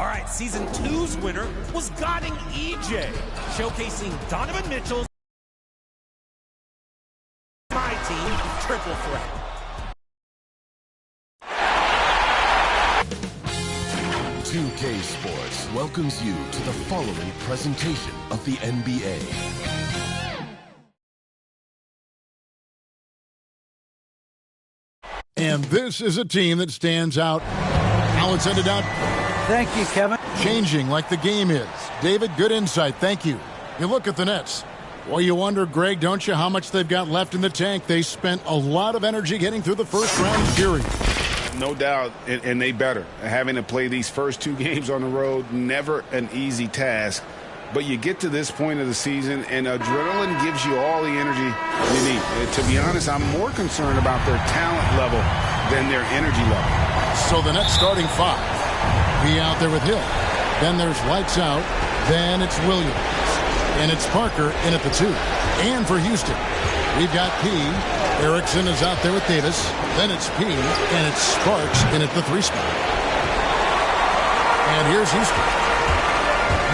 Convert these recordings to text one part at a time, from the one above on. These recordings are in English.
All right, Season 2's winner was Guiding EJ, showcasing Donovan Mitchell's My Team triple threat. $2K Sports welcomes you to the following presentation of the NBA. And this is a team that stands out. Now it's ended out. Thank you, Kevin. Changing like the game is. David, good insight. Thank you. You look at the Nets. Well, you wonder, Greg, don't you, how much they've got left in the tank. They spent a lot of energy getting through the first round series. No doubt, and they better. Having to play these first 2 games on the road, never an easy task. But you get to this point of the season, and adrenaline gives you all the energy you need. To be honest, I'm more concerned about their talent level than their energy level. So the Nets starting 5. Be out there with Hill. Then there's lights out. Then it's Williams. And it's Parker in at the 2. And for Houston, we've got P. Erickson is out there with Davis. Then it's P. And it's Sparks in at the 3 spot. And here's Houston.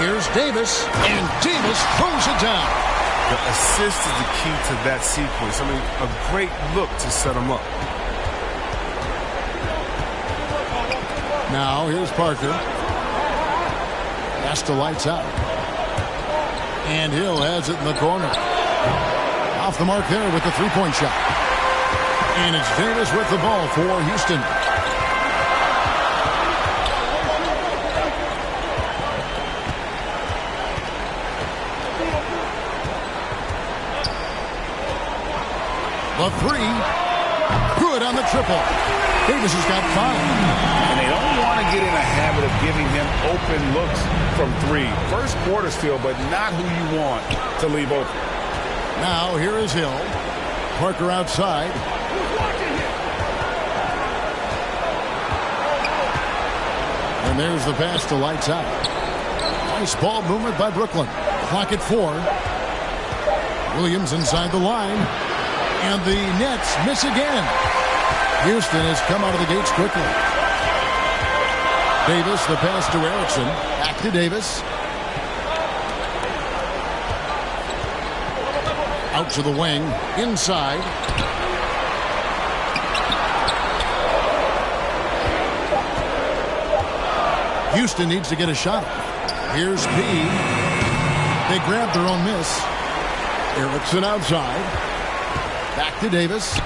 Here's Davis. And Davis throws it down. The assist is the key to that sequence. I mean, a great look to set him up. Now here's Parker. That's the lights out. And Hill has it in the corner. Off the mark there with the 3-point shot. And it's Davis with the ball for Houston. The 3. Good on the triple. Davis has got 5. And they don't want to get in a habit of giving him open looks from 3. First quarter still, but not who you want to leave open. Now here is Hill. Parker outside. And there's the pass to lights out. Nice ball movement by Brooklyn. Clock at 4. Williams inside the line. And the Nets miss again. Houston has come out of the gates quickly. Davis, the pass to Erickson. Back to Davis. Out to the wing. Inside. Houston needs to get a shot. Here's P. They grab their own miss. Erickson outside. Back to Davis.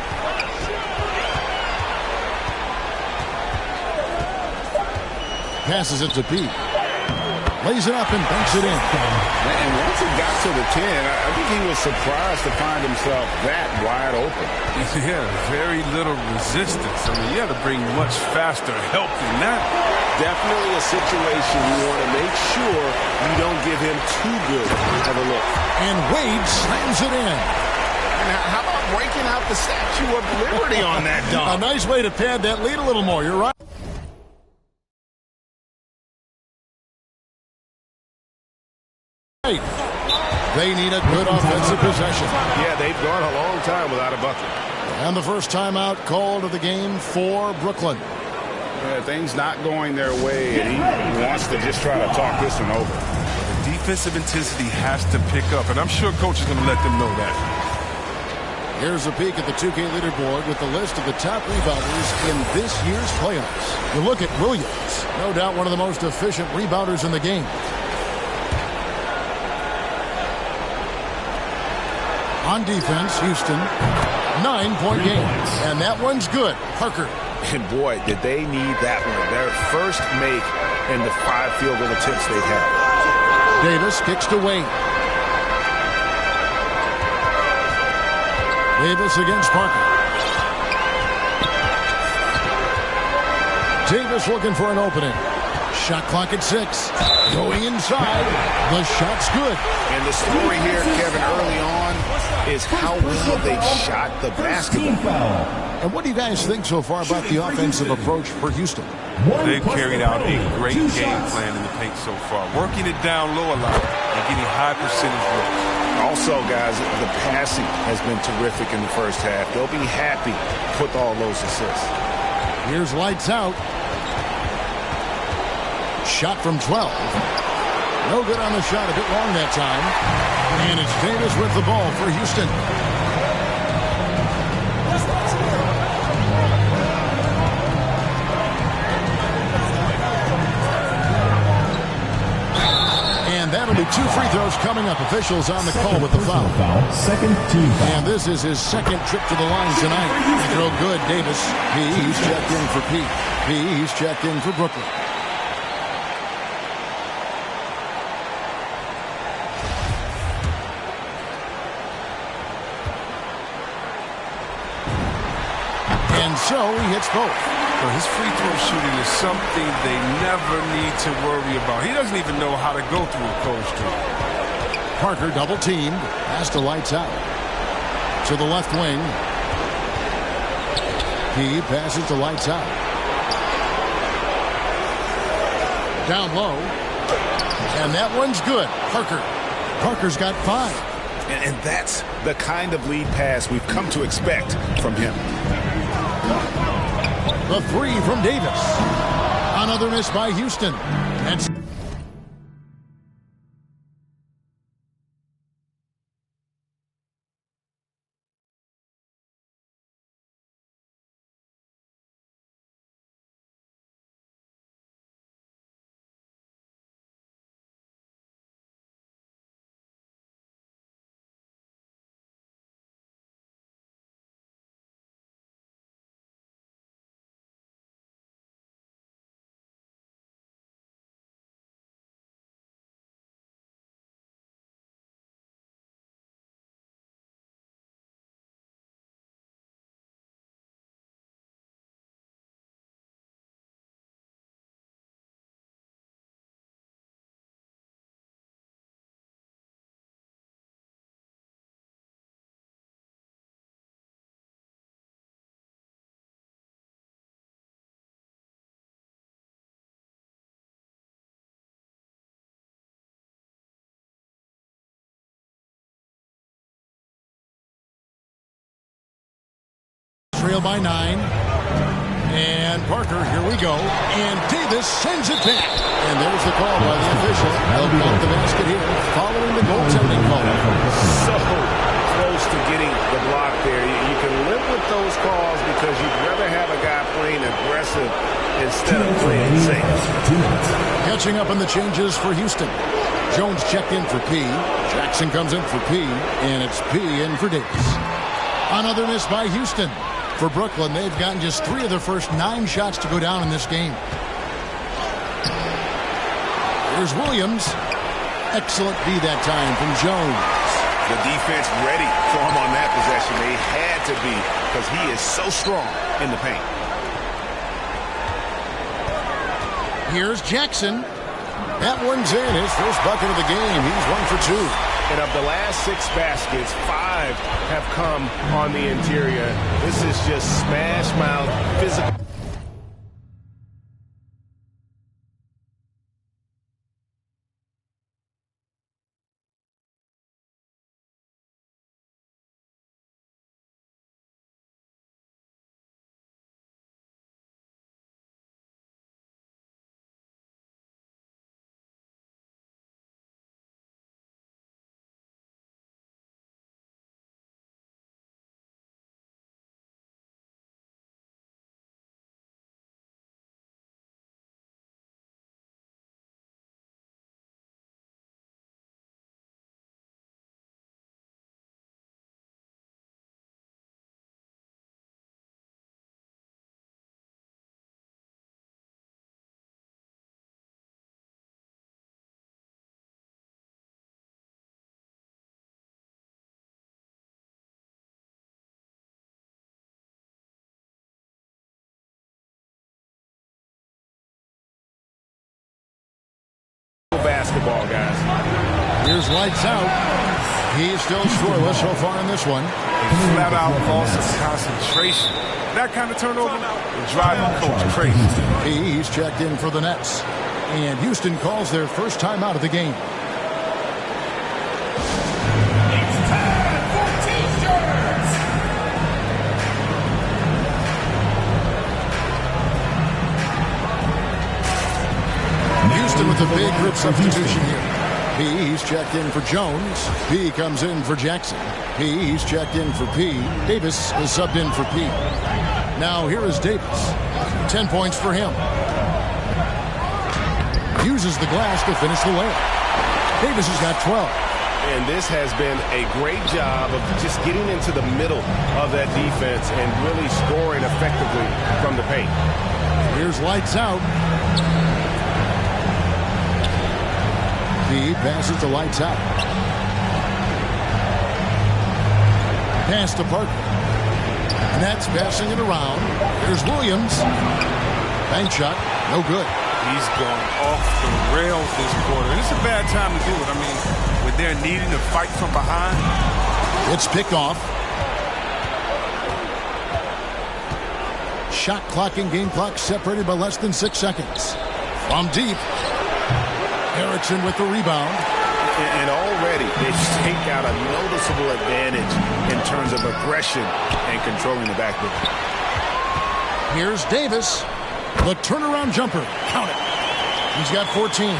Passes it to P. Lays it up and banks it in. And once it got to the 10, I think he was surprised to find himself that wide open. Yeah, very little resistance. I mean, you have to bring much faster help than that. Definitely a situation you want to make sure you don't give him too good of a look. And Wade slams it in. And how about breaking out the Statue of Liberty on that dunk? A nice way to pad that lead a little more. You're right. They need a good offensive possession. Yeah, they've gone a long time without a bucket. And the first timeout called of the game for Brooklyn. Yeah, things not going their way, and he wants to just try to talk this one over. The defensive intensity has to pick up, and I'm sure coach is going to let them know that. Here's a peek at the 2K leaderboard with the list of the top rebounders in this year's playoffs. You look at Williams, no doubt one of the most efficient rebounders in the game. On defense, Houston, 9-point game. And that one's good. Parker. And boy, did they need that one. Their first make in the 5 field goal attempts they've had. Davis kicks to Wade. Davis against Parker. Davis looking for an opening. Shot clock at 6. Going inside. The shot's good. And the story here, Kevin, early on is how well they shot the basketball. And what do you guys think so far about the offensive approach for Houston? They've carried out a great game plan in the paint so far, working it down low a lot and getting high percentage looks. Also, guys, the passing has been terrific in the first half. They'll be happy with all those assists. Here's lights out. Shot from 12. No good on the shot, a bit long that time. And it's Davis with the ball for Houston. And that'll be 2 free throws coming up. Officials on the call with the foul. Second team foul. And this is his second trip to the line tonight. Free throw good, Davis. He's checked in for Pete. He's checked in for Brooklyn. And so he hits both. Well, his free throw shooting is something they never need to worry about. He doesn't even know how to go through a cold streak. Parker double teamed. Pass to Lights Out. To the left wing. He passes to Lights Out. Down low. And that one's good. Parker's got 5. And that's the kind of lead pass we've come to expect from him. The 3 from Davis. Another miss by Houston. That's trail by 9. And Parker, here we go. And Davis sends it back. And there's the call by the official. They'll count the basket here following the goaltending call. So close to getting the block there. You can live with those calls because you'd rather have a guy playing aggressive instead of playing safe. Catching up on the changes for Houston. Jones checked in for P. Jackson comes in for P. And it's P in for Davis. Another miss by Houston. For Brooklyn, they've gotten just 3 of their first 9 shots to go down in this game. Here's Williams. Excellent D that time from Jones. The defense ready for him on that possession. They had to be because he is so strong in the paint. Here's Jackson. That one's in. His first bucket of the game. He's 1 for 2. And of the last 6 baskets, 5 have come on the interior. This is just smash mouth physical. Basketball, guys. Here's Lights Out. He's still scoreless so far in this one. Flat out loss of concentration. That kind of turnover will drive the coach crazy. He's checked in for the Nets. And Houston calls their first time out of the game. Good substitution here. P, he's checked in for Jones. P comes in for Jackson. P, he's checked in for P. Davis is subbed in for P. Now here is Davis. 10 points for him. Uses the glass to finish the layup. Davis has got 12. And this has been a great job of just getting into the middle of that defense and really scoring effectively from the paint. Here's lights out. P passes to lights out. Pass to Parker. Nets passing it around. Here's Williams. Bank shot. No good. He's gone off the rails this quarter. And it's a bad time to do it. I mean, when they're needing to fight from behind. It's picked off. Shot clock and game clock separated by less than 6 seconds. From deep. Erickson with the rebound. And already they've taken out a noticeable advantage in terms of aggression and controlling the backcourt. Here's Davis. The turnaround jumper. Count it. He's got 14.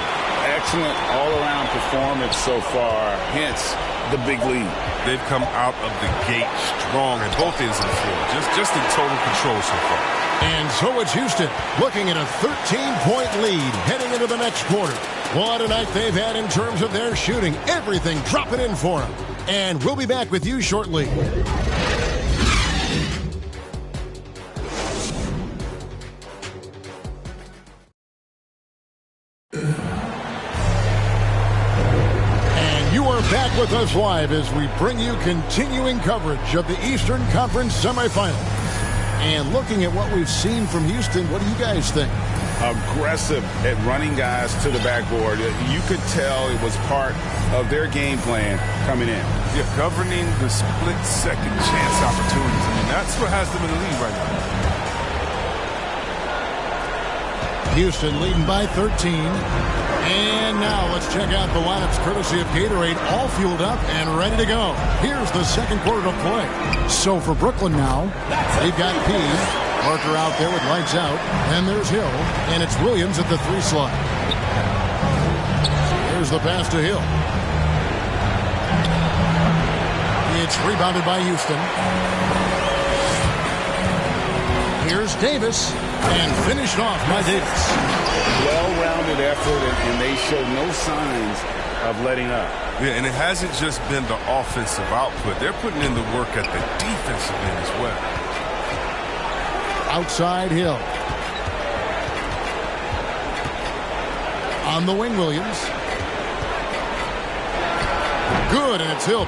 Excellent all-around performance so far, hence the big lead. They've come out of the gate strong at both ends of the floor. Just in total control so far. And so it's Houston looking at a 13-point lead heading into the next quarter. What a night they've had in terms of their shooting. Everything dropping in for them. And we'll be back with you shortly. Back with us live as we bring you continuing coverage of the Eastern Conference semifinal. And looking at what we've seen from Houston, what do you guys think? Aggressive at running guys to the backboard. You could tell it was part of their game plan coming in. Yeah, governing the split-second chance opportunities. I mean, that's what has them in the lead right now. Houston leading by 13. And now let's check out the lineups courtesy of Gatorade, all fueled up and ready to go. Here's the second quarter to play. So for Brooklyn now, they've got P. Parker out there with lights out. Then there's Hill, and it's Williams at the 3 slot. Here's the pass to Hill. It's rebounded by Houston. Here's Davis, and finished off by Davis. Well-rounded effort, and they show no signs of letting up. Yeah, and it hasn't just been the offensive output. They're putting in the work at the defensive end as well. Outside Hill. On the wing, Williams. Good, and it's Hill.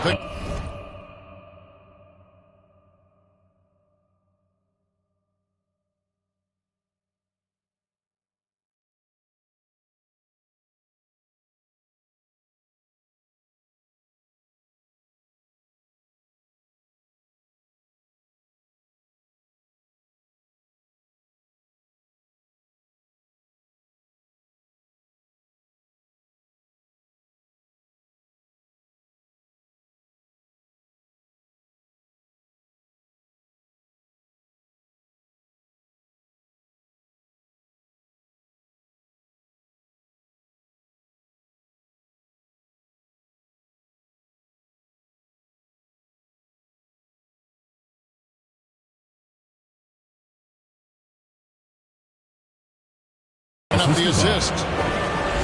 Up the assist.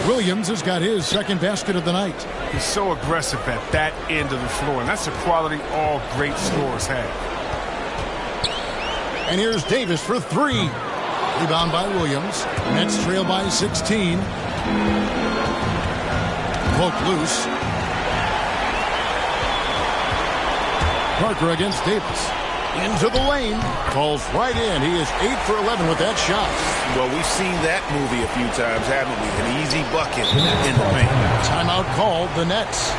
Williams has got his second basket of the night. He's so aggressive at that end of the floor, and that's a quality all great scorers have. And here's Davis for 3. Rebound by Williams. Nets trail by 16. Poke loose. Parker against Davis. Into the lane. Falls right in. He is 8 for 11 with that shot. Well, we've seen that movie a few times, haven't we? An easy bucket in the paint. Timeout called the Nets.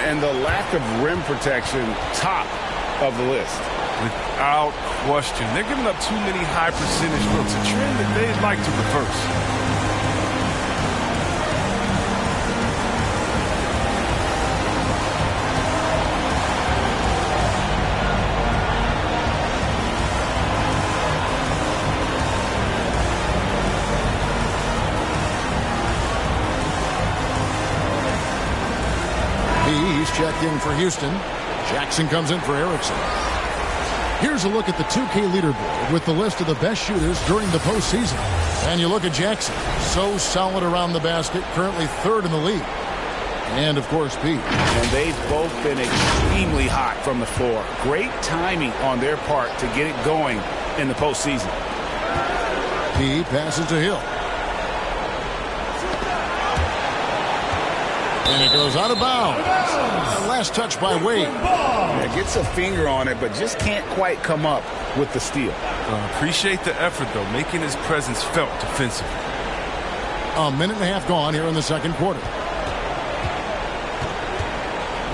And the lack of rim protection, top of the list. Without question. They're giving up too many high percentage looks. A trend that they'd like to reverse. in for Houston. Jackson comes in for Erickson. Here's a look at the 2K leaderboard with the list of the best shooters during the postseason. And you look at Jackson. So solid around the basket, currently third in the league. And, of course, Pete. And they've both been extremely hot from the floor. Great timing on their part to get it going in the postseason. He passes to Hill. And it goes out of bounds. The last touch by Wade. Yeah, gets a finger on it, but just can't quite come up with the steal. Appreciate the effort, though, making his presence felt defensively. A minute and a half gone here in the second quarter.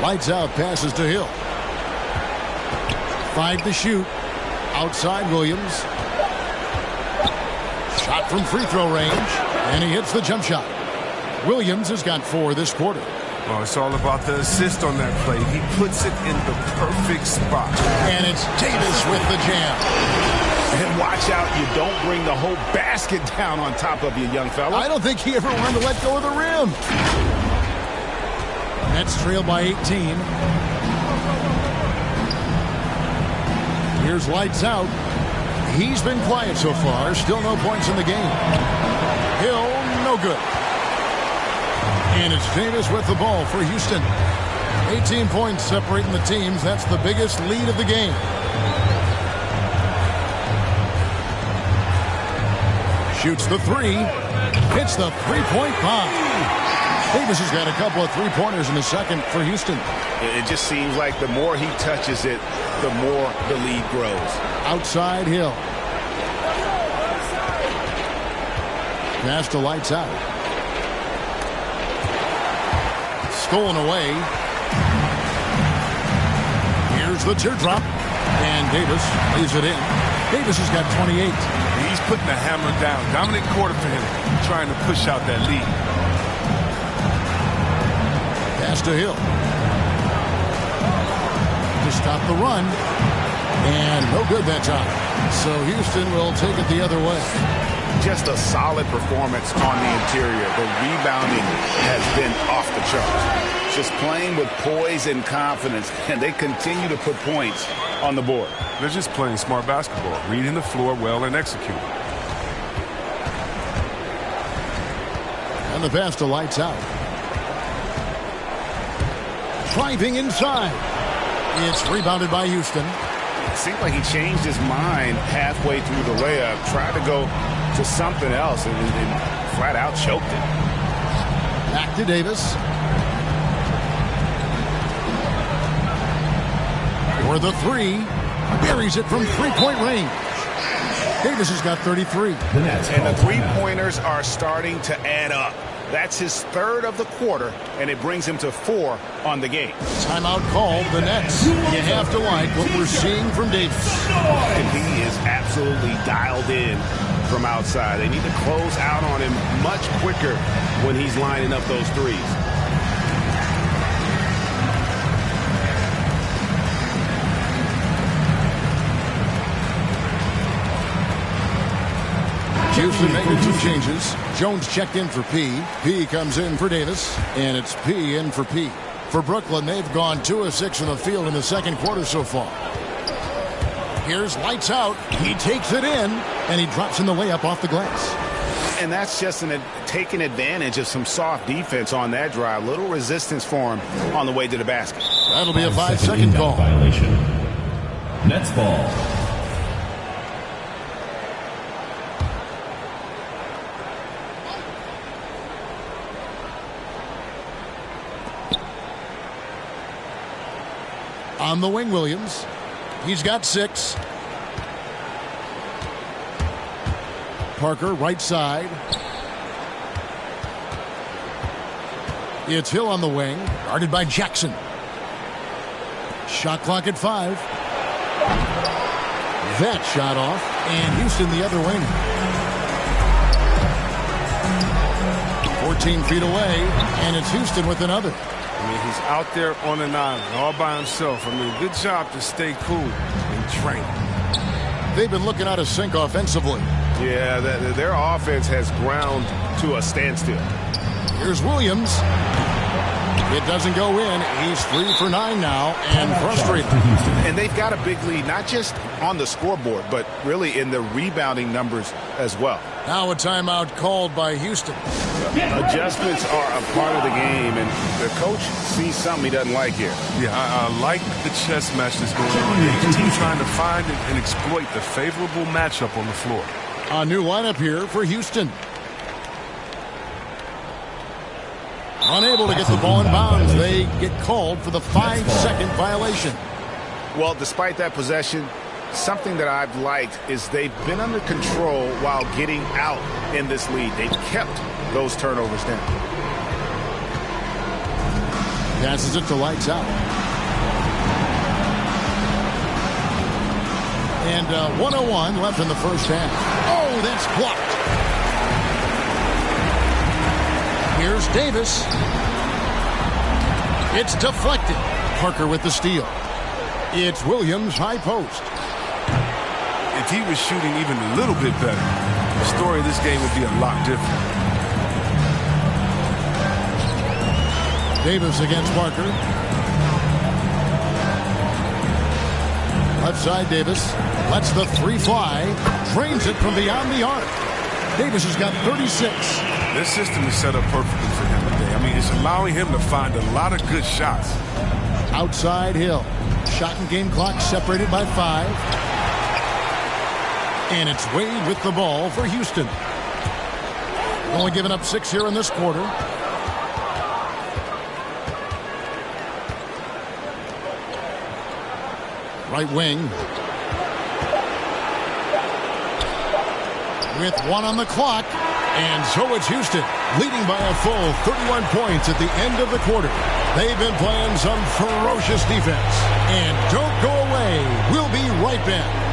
Lights out, passes to Hill. 5 to shoot. Outside Williams. Shot from free throw range. And he hits the jump shot. Williams has got 4 this quarter. Well, it's all about the assist on that play. He puts it in the perfect spot. And it's Davis with the jam. And watch out, you don't bring the whole basket down on top of you, young fella. I don't think he ever wanted to let go of the rim. Nets trail by 18. Here's lights out. He's been quiet so far. Still no points in the game. Hill, no good. And it's Davis with the ball for Houston. 18 points separating the teams. That's the biggest lead of the game. Shoots the 3. Hits the three-point bomb. Davis has got a couple of three-pointers in the second for Houston. It just seems like the more he touches it, the more the lead grows. Outside Hill. Pass to lights out. Stolen away. Here's the teardrop. And Davis lays it in. Davis has got 28. He's putting the hammer down. Dominant quarter for him, trying to push out that lead. Pass to Hill. To stop the run. And no good that time. So Houston will take it the other way. Just a solid performance on the interior. The rebounding has been off the charts. Just playing with poise and confidence, and they continue to put points on the board. They're just playing smart basketball, reading the floor well and executing. And the pass to lights out. Driving inside. It's rebounded by Houston. It seemed like he changed his mind halfway through the layup, tried to go to something else, and flat out choked it. Back to Davis. For the 3. Buries it from three-point range. Davis has got 33. And the three-pointers are starting to add up. That's his third of the quarter, and it brings him to 4 on the game. Timeout called the Nets. You have to like what we're seeing from Davis. And he is absolutely dialed in from outside. They need to close out on him much quicker when he's lining up those threes. Houston making 2 changes. Jones checked in for P. P comes in for Davis. And it's P in for P. For Brooklyn, they've gone 2 of 6 from the field in the second quarter so far. Here's lights out. He takes it in. And he drops in the layup off the glass. And that's just taking advantage of some soft defense on that drive. Little resistance for him on the way to the basket. That'll be a 5-second call. Violation. Nets ball. On the wing, Williams. He's got 6. Parker, right side. It's Hill on the wing, guarded by Jackson. Shot clock at 5. That shot off, and Houston the other wing. 14 feet away, and it's Houston with another. I mean, he's out there on an island all by himself. I mean, good job to stay cool and train. They've been looking out of sync offensively. Yeah, their offense has ground to a standstill. Here's Williams. It doesn't go in. He's 3 for 9 now and frustrated. And they've got a big lead, not just on the scoreboard, but really in the rebounding numbers as well. Now a timeout called by Houston. Adjustments are a part of the game, and the coach sees something he doesn't like here. Yeah, I like the chess match that's going on. Each team trying to find and exploit the favorable matchup on the floor. A new lineup here for Houston. Unable to get the ball in bounds. They get called for the 5-second violation. Well, despite that possession, something that I've liked is they've been under control while getting out in this lead. They've kept those turnovers down. Passes it to Lights Out. And 1:01 left in the first half. Oh, that's blocked. Here's Davis. It's deflected. Parker with the steal. It's Williams high post. If he was shooting even a little bit better, the story of this game would be a lot different. Davis against Parker. Left side Davis lets the 3 fly. Drains it from beyond the arc. Davis has got 36. This system is set up perfectly for him today. I mean, it's allowing him to find a lot of good shots. Outside Hill. Shot and game clock separated by 5. And it's Wade with the ball for Houston. Only giving up 6 here in this quarter. Right wing. With 1 on the clock. And so it's Houston, leading by a full 31 points at the end of the quarter. They've been playing some ferocious defense. And don't go away. We'll be right back.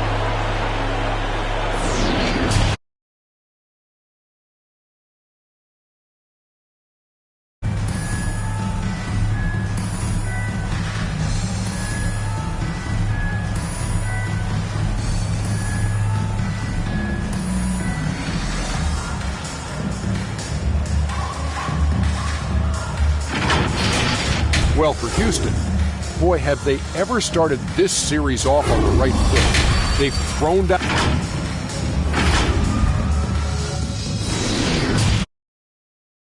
Well, for Houston, boy, have they ever started this series off on the right foot. They've thrown down.